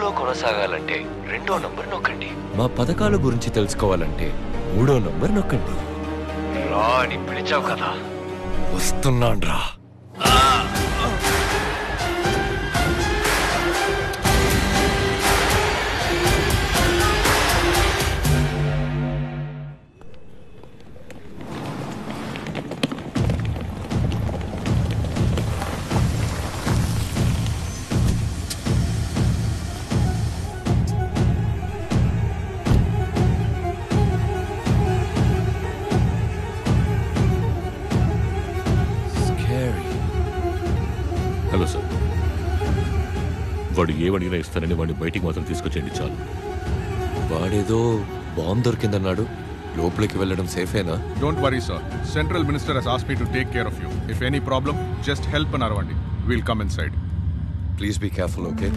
తెలుగులో కొనసాగాలంటే 2వ నంబర్ నొక్కండి. మా పథకాల గురించి తెలుసుకోవాలంటే 3వ నంబర్ నొక్కండి. రా అని పిలిచావు కదా, వస్తున్నాన్రా. హలో సార్, వాడు ఏమడిగినా ఇస్తానని వాడిని బయటికి మాత్రం తీసుకొచ్చేయండి చాలు. వాడేదో బాంబు దొరికిందన్నాడు, లోపలికి వెళ్ళడం సేఫేనా? Don't worry, sir. Central Minister has asked me to take care of you. If any problem, just help an Aravandi. We'll come inside. Please be careful, okay?